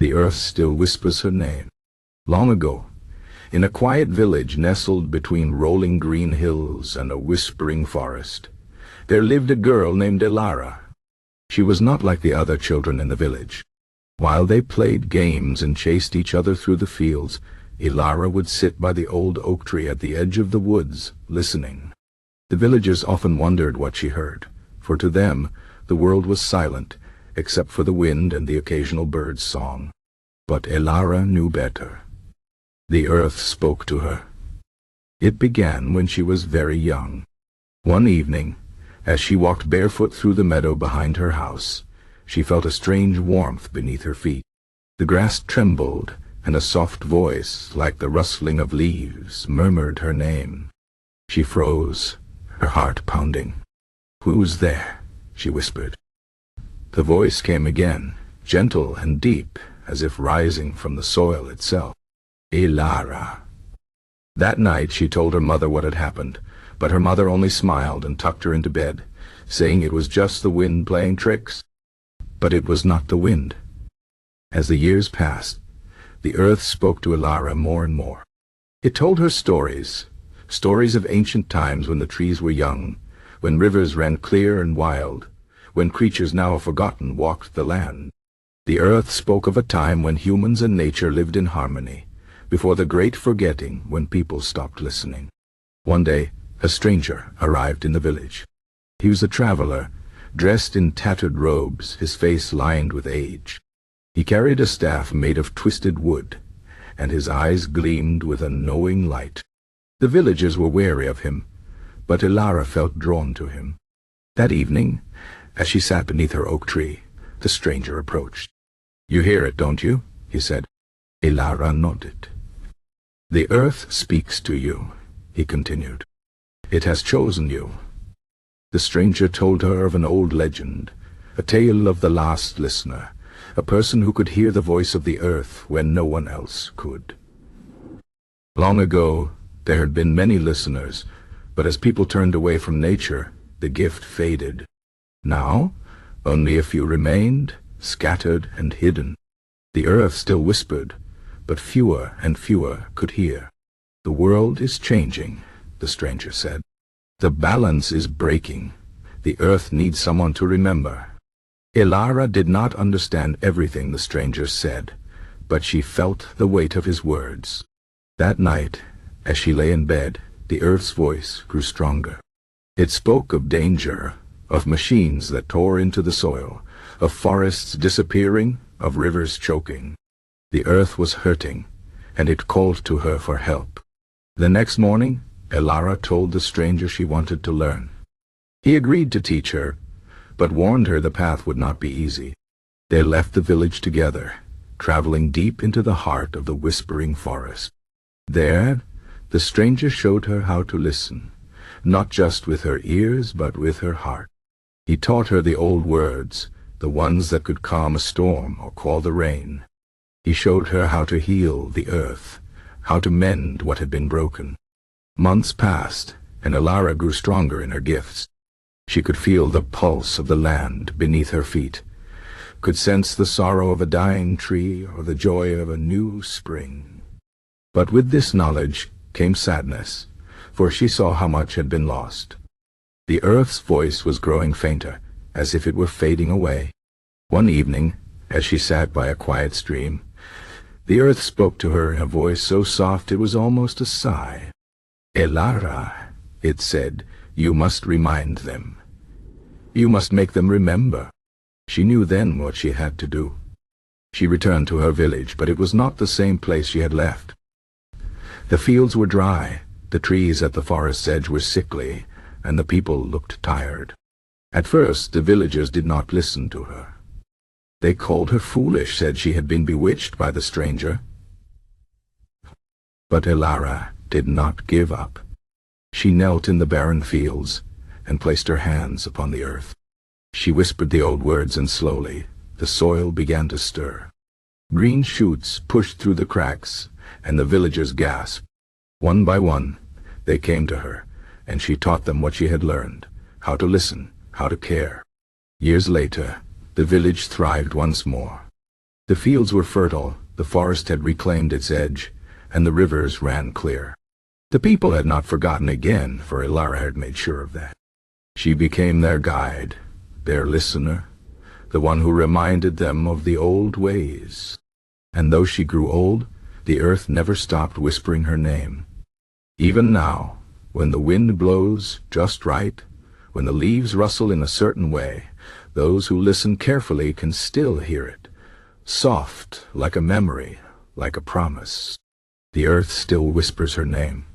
The earth still whispers her name. Long ago, in a quiet village nestled between rolling green hills and a whispering forest, there lived a girl named Elara. She was not like the other children in the village. While they played games and chased each other through the fields, Elara would sit by the old oak tree at the edge of the woods, listening. The villagers often wondered what she heard, for to them the world was silent, except for the wind and the occasional bird's song. But Elara knew better. The earth spoke to her. It began when she was very young. One evening, as she walked barefoot through the meadow behind her house, she felt a strange warmth beneath her feet. The grass trembled, and a soft voice, like the rustling of leaves, murmured her name. She froze, her heart pounding. "Who's there?" she whispered. The voice came again, gentle and deep, as if rising from the soil itself. "Elara." That night she told her mother what had happened, but her mother only smiled and tucked her into bed, saying it was just the wind playing tricks. But it was not the wind. As the years passed, the earth spoke to Elara more and more. It told her stories of ancient times when the trees were young, when rivers ran clear and wild, when creatures now forgotten walked the land. The earth spoke of a time when humans and nature lived in harmony, before the great forgetting when people stopped listening. One day, a stranger arrived in the village. He was a traveler, dressed in tattered robes, his face lined with age. He carried a staff made of twisted wood, and his eyes gleamed with a knowing light. The villagers were wary of him, but Elara felt drawn to him. That evening, as she sat beneath her oak tree, the stranger approached. "You hear it, don't you?" he said. Elara nodded. "The earth speaks to you," he continued. "It has chosen you." The stranger told her of an old legend, a tale of the last listener, a person who could hear the voice of the earth when no one else could. Long ago, there had been many listeners, but as people turned away from nature, the gift faded. Now, only a few remained, scattered and hidden. The earth still whispered, but fewer and fewer could hear. "The world is changing," the stranger said. "The balance is breaking. The earth needs someone to remember." Elara did not understand everything the stranger said, but she felt the weight of his words. That night, as she lay in bed, the earth's voice grew stronger. It spoke of danger, of machines that tore into the soil, of forests disappearing, of rivers choking. The earth was hurting, and it called to her for help. The next morning, Elara told the stranger she wanted to learn. He agreed to teach her, but warned her the path would not be easy. They left the village together, traveling deep into the heart of the whispering forest. There, the stranger showed her how to listen, not just with her ears, but with her heart. He taught her the old words, the ones that could calm a storm or quell the rain. He showed her how to heal the earth, how to mend what had been broken. Months passed, and Elara grew stronger in her gifts. She could feel the pulse of the land beneath her feet, could sense the sorrow of a dying tree or the joy of a new spring. But with this knowledge came sadness, for she saw how much had been lost. The earth's voice was growing fainter, as if it were fading away. One evening, as she sat by a quiet stream, the earth spoke to her in a voice so soft it was almost a sigh. "Elara," it said, "you must remind them. You must make them remember." She knew then what she had to do. She returned to her village, but it was not the same place she had left. The fields were dry, the trees at the forest's edge were sickly, and the people looked tired. At first the villagers did not listen to her. They called her foolish, said she had been bewitched by the stranger. But Elara did not give up. She knelt in the barren fields and placed her hands upon the earth. She whispered the old words, and slowly the soil began to stir. Green shoots pushed through the cracks, and the villagers gasped. One by one, they came to her, and she taught them what she had learned, how to listen, how to care. Years later, the village thrived once more. The fields were fertile, the forest had reclaimed its edge, and the rivers ran clear. The people had not forgotten again, for Elara had made sure of that. She became their guide, their listener, the one who reminded them of the old ways. And though she grew old, the earth never stopped whispering her name. Even now, when the wind blows just right, when the leaves rustle in a certain way, those who listen carefully can still hear it, soft like a memory, like a promise. The earth still whispers her name.